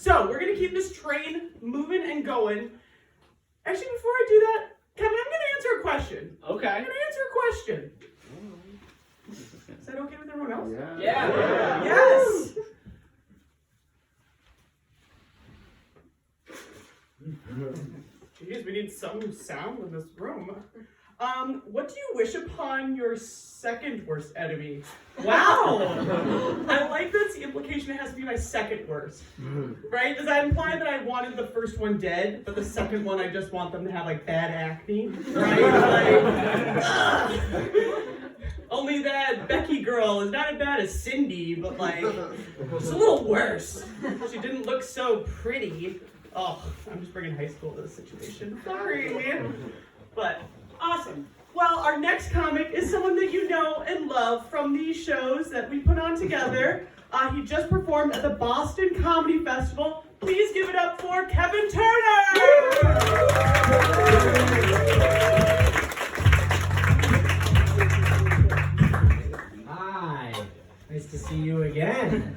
So we're gonna keep this train moving and going. Actually, before I do that, Kevin, I'm gonna answer a question. Okay. I'm gonna answer a question. Is that okay with everyone else? Yeah. Yes. Jeez, we need some sound in this room. What do you wish upon your second worst enemy? Wow! I like that's the implication it has to be my second worst. Right? Does that imply that I wanted the first one dead, but the second one I just want them to have like bad acne? Right? Like, only that Becky girl is not as bad as Cindy, but like, it's a little worse. She didn't look so pretty. Oh, I'm just bringing high school to this situation. Sorry. But awesome. Well, our next comic is someone that you know and love from these shows that we put on together. He just performed at the Boston Comedy Festival. Please give it up for Kevin Turner! Hi, nice to see you again.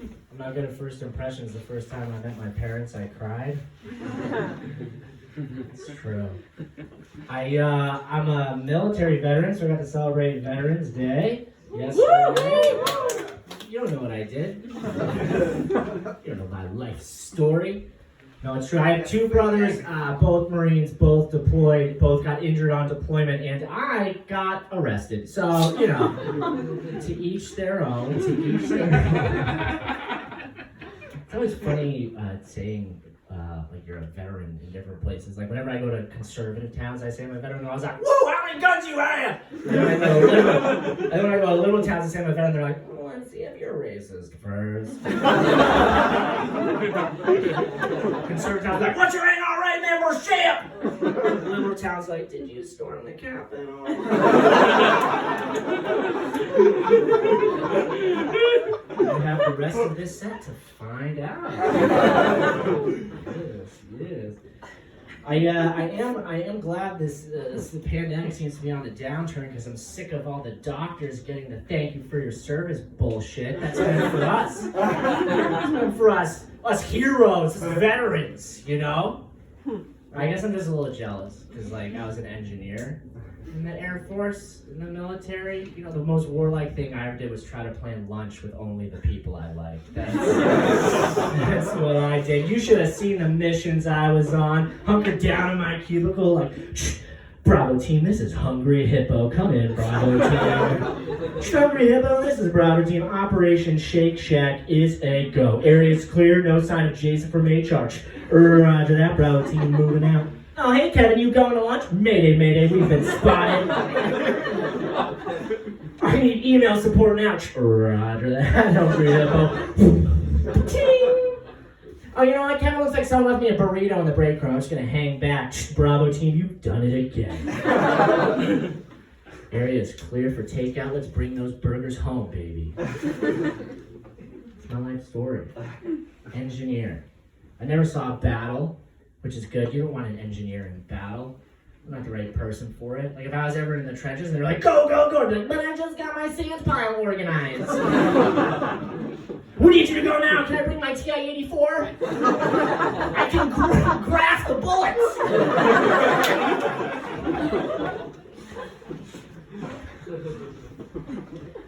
I'm not good at first impressions. The first time I met my parents, I cried. It's true. I'm a military veteran, so I got to celebrate Veterans Day yesterday. You don't know what I did. You don't know my life story. No, it's true. I have two brothers, both Marines, both deployed, both got injured on deployment, and I got arrested. So, you know, to each their own, to each their own. It's always funny saying, like, you're a veteran in different places. Like, whenever I go to conservative towns, I say I'm a veteran, and I was like, whoa, how many guns you have? And then when I go to little towns, I say I'm a veteran, they're like, well, let's see if you're racist first. Conservative towns like, what, you ain't all right, man, we're shit! Liberal towns like, did you storm the Capitol? You have the rest of this set to find out. Yes. I am glad the pandemic seems to be on the downturn because I'm sick of all the doctors getting the thank you for your service bullshit. That's been for us. That's been for us heroes, veterans, you know? I guess I'm just a little jealous because, like, I was an engineer in the Air Force, in the military. You know, the most warlike thing I ever did was try to plan lunch with only the people I liked. That's what I did. You should have seen the missions I was on. Hunkered down in my cubicle like, Bravo team, this is Hungry Hippo. Come in, Bravo team. Hungry Hippo, this is Bravo team. Operation Shake Shack is a go. Area's clear, no sign of Jason from HR. Roger that, Bravo team, moving out. Oh, hey, Kevin, you going to lunch? Mayday, mayday, we've been spotted. I need email support now. Roger that, Hungry Hippo. Ting! Oh, you know what, Kevin, looks like someone left me a burrito in the break room. I'm just gonna hang back. Bravo team, you've done it again. Area is clear for takeout. Let's bring those burgers home, baby. It's my life story. Engineer. I never saw a battle, which is good. You don't want an engineer in battle. I'm not the right person for it. Like, if I was ever in the trenches and they're like, go, go, go, I'd be like, but I just got my sand pile organized. We need you to go now. Can I bring my TI-84? I can grasp the bullets.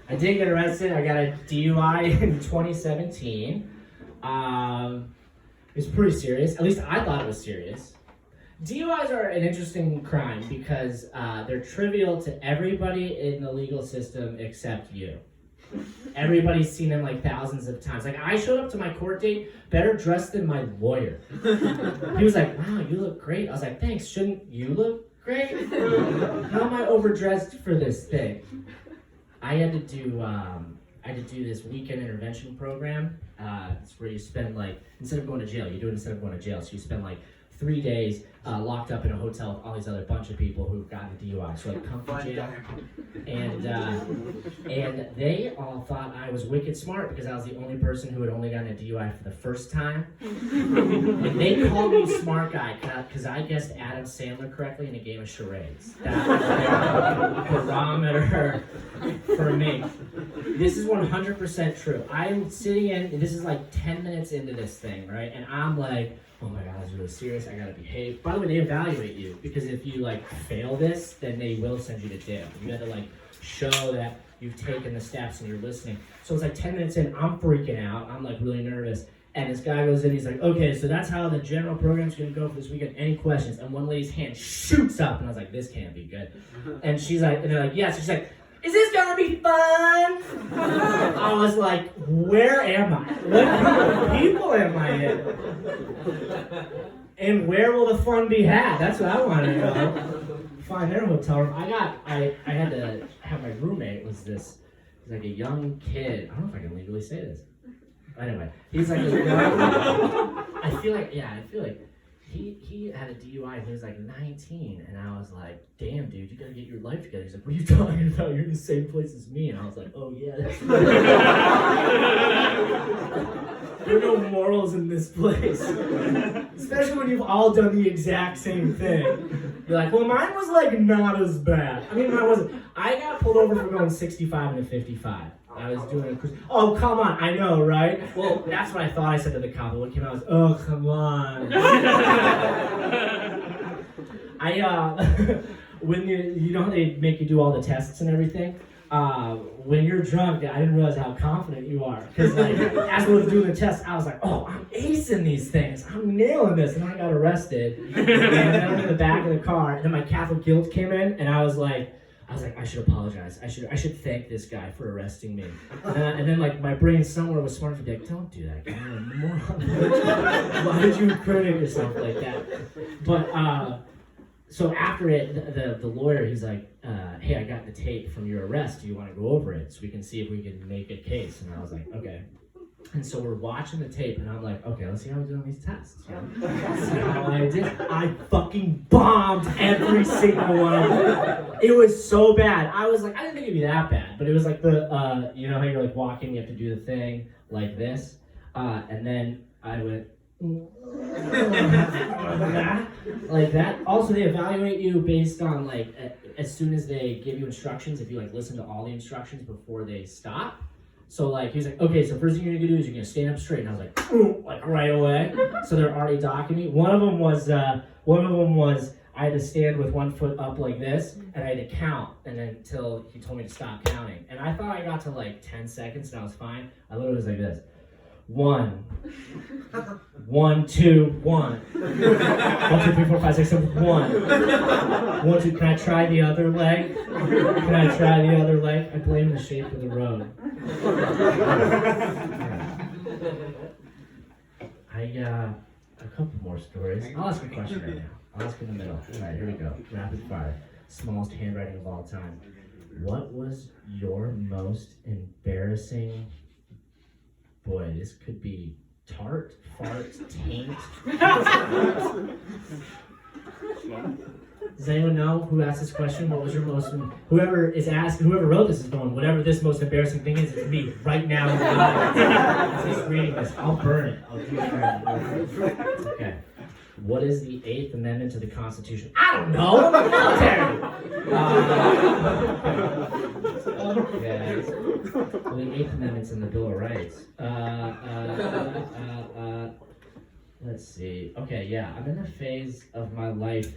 I did get arrested. I got a DUI in 2017. It was pretty serious. At least I thought it was serious. DUIs are an interesting crime because they're trivial to everybody in the legal system except you. Everybody's seen them like thousands of times. Like, I showed up to my court date better dressed than my lawyer. He was like, wow, you look great. I was like, thanks, shouldn't you look great? How am I overdressed for this thing? I had to do this weekend intervention program. It's where you spend, like, instead of going to jail, you do it instead of going to jail. So you spend like 3 days locked up in a hotel with all these other bunch of people who've gotten a DUI. So like comfy jail. And they all thought I was wicked smart because I was the only person who had only gotten a DUI for the first time. And they called me smart guy because I guessed Adam Sandler correctly in a game of charades. That was their barometer for me. This is 100% true. I'm sitting in, this is like 10 minutes into this thing, right? And I'm like, oh my god, this is really serious, I gotta behave. By the way, they evaluate you, because if you like fail this, then they will send you to jail. You have to like show that you've taken the steps and you're listening. So it's like 10 minutes in, I'm freaking out, I'm like really nervous. And this guy goes in, he's like, okay, so that's how the general program's gonna go for this weekend. Any questions? And one lady's hand shoots up, and I was like, this can't be good. And she's like, and they're like, yes. She's like, is this gonna be fun? I was like, where am I? What group of people am I in? And where will the fun be had? That's what I want to know. Find their hotel room. I had to have my roommate was like a young kid. I don't know if I can legally say this. Anyway, he's like a young, I feel like he had a DUI and he was like 19, and I was like, damn dude, you gotta get your life together. He's like, what are you talking about? You're in the same place as me. And I was like, oh yeah, that's right. There are no morals in this place. Especially when you've all done the exact same thing. You're like, well, mine was like not as bad. I mean, mine wasn't. I got pulled over for going 65 into 55. I was doing a cruise. Oh, come on. I know, right? Well, that's what I thought I said to the cop. But what came out was, oh, come on. When you know how they make you do all the tests and everything? When you're drunk, I didn't realize how confident you are. Because like, as I was doing the test, I was like, oh, I'm acing these things. I'm nailing this. And then I got arrested. And then I'm in the back of the car. And then my Catholic guilt came in. And I was like, I should apologize. I should thank this guy for arresting me. And then like my brain somewhere was smart to be like, don't do that, guy. You're a moron. Why did you incriminate yourself like that? But so after it, the lawyer, he's like, hey, I got the tape from your arrest. Do you want to go over it so we can see if we can make a case? And I was like, okay. And so we're watching the tape, and I'm like, okay, let's see how we do on these tests. Let's see how I did. I fucking bombed every single one of them. It was so bad. I was like, I didn't think it'd be that bad, but it was like the, you know how you're like walking, you have to do the thing like this, and then I went, like that. Also, they evaluate you based on like, as soon as they give you instructions, if you like listen to all the instructions before they stop. So like he was like, okay, so first thing you're gonna do is you're gonna stand up straight, and I was like right away. So they're already docking me. One of them was I had to stand with one foot up like this, and I had to count, and then until he told me to stop counting. And I thought I got to like 10 seconds, and I was fine. I literally was like this. 1, 1, 2, 1. 1, 2, 3, 4, 5, 6, 7, 1. 1, 2. Can I try the other leg? Can I try the other leg? I blame the shape of the road. A couple more stories. I'll ask a question right now. I'll ask in the middle. All right, here we go. Rapid fire. Smallest handwriting of all time. What was your most embarrassing? Boy, this could be tart, fart, taint. Does anyone know who asked this question? What was your most, whoever is asking, whoever wrote this is going, whatever this most embarrassing thing is, it's me right now. As he's reading this, I'll burn it. I'll do it. Okay. What is the 8th Amendment to the Constitution? I don't know! Military! Yeah. Well, the 8th Amendment's in the Bill of Rights. Let's see. Okay, yeah, I'm in a phase of my life,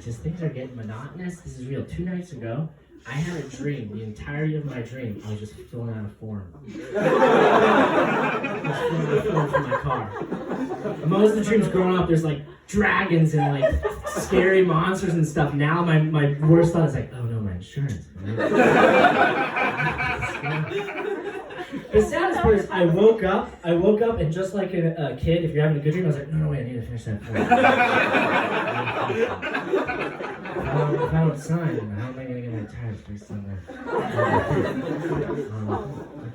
just things are getting monotonous. This is real. 2 nights ago, I had a dream. The entirety of my dream, I was just filling out a form. I was filling out a form for my car. Most of the dreams growing up, there's like dragons and like scary monsters and stuff. Now my worst thought is like, oh no, my insurance. The saddest part is I woke up and just like a kid, if you're having a good dream, I was like, no, wait, I need to finish that form. If I don't sign, how am I going to get my tires fixed on there?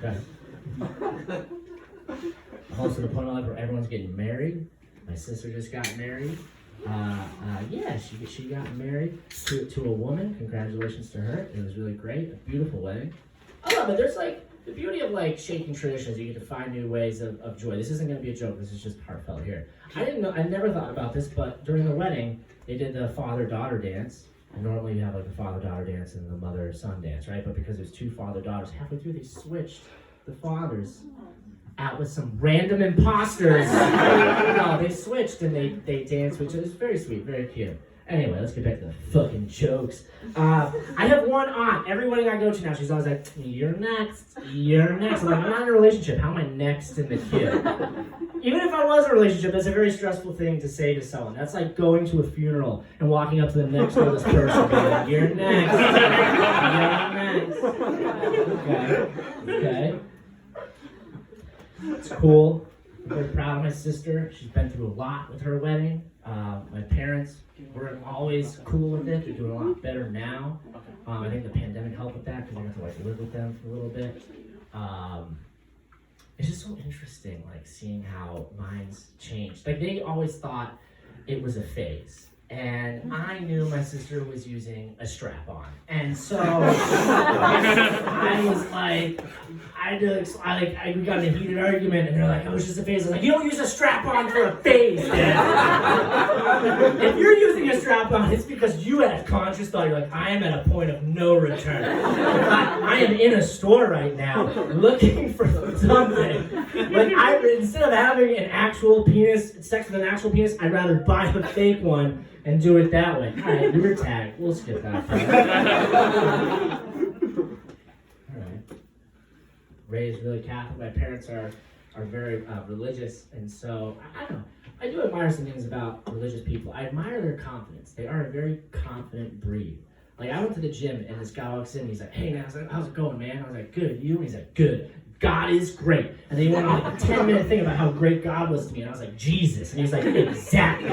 Okay. Also, the point of my life where everyone's getting married. My sister just got married. Yeah, she got married to a woman. Congratulations to her. It was really great. A beautiful wedding. I love it. There's like the beauty of like shaking traditions. You get to find new ways of joy. This isn't going to be a joke. This is just heartfelt here. I never thought about this, but during the wedding, they did the father-daughter dance. And normally you have like the father-daughter dance and the mother-son dance, right? But because there's two father-daughters, halfway through they switched the fathers out with some random imposters. They switched and they danced, which is very sweet, very cute. Anyway, let's get back to the fucking jokes. I have one aunt. Every wedding I go to now, she's always like, you're next. I'm like, I'm not in a relationship. How am I next in the queue? Even if I was in a relationship, that's a very stressful thing to say to someone. That's like going to a funeral and walking up to the next oldest person and being like, you're next. Okay. It's cool. I'm very proud of my sister. She's been through a lot with her wedding. My parents were always cool with it. They're doing a lot better now. I think the pandemic helped with that because I got to like live with them for a little bit. It's just so interesting, like seeing how minds changed. Like they always thought it was a phase. And I knew my sister was using a strap-on. And so I was like, we got in a heated argument and they're like, oh, it's just a phase. I was like, you don't use a strap-on for a phase, Dad. If you're using a strap-on, it's because you had a conscious thought. You're like, I am at a point of no return. I am in a store right now looking for something. Like, instead of having an actual penis, sex with an actual penis, I'd rather buy a fake one and do it that way. All right, we were tagged. We'll skip that. All right. Raised really Catholic. My parents are very religious, and so I don't know. I do admire some things about religious people. I admire their confidence. They are a very confident breed. Like I went to the gym, and this guy walks in, and he's like, "Hey man," I was like, "How's it going, man?" I was like, "Good, you?" And he's like, "Good. God is great." And then he went on like a 10-minute thing about how great God was to me, and I was like, "Jesus," and he was like, "Exactly."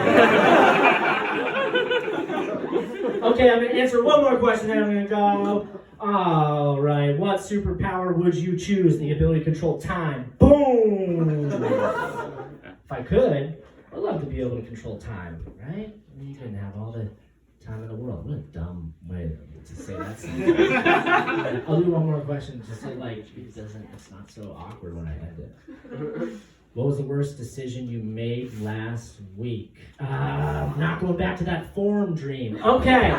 Okay, I'm gonna answer one more question, then I'm gonna go. All right, what superpower would you choose? The ability to control time. Boom! If I could, I'd love to be able to control time, right? I mean, you couldn't have all the time in the world. What a dumb way to say that. I'll do one more question just so like it's not so awkward when I end it. What was the worst decision you made last week? Not going back to that forum dream. Okay.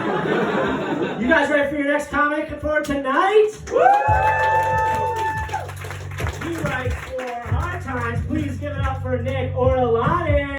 You guys ready for your next comic for tonight? Woo! He writes for Hard Times. Please give it up for Nick Orlani.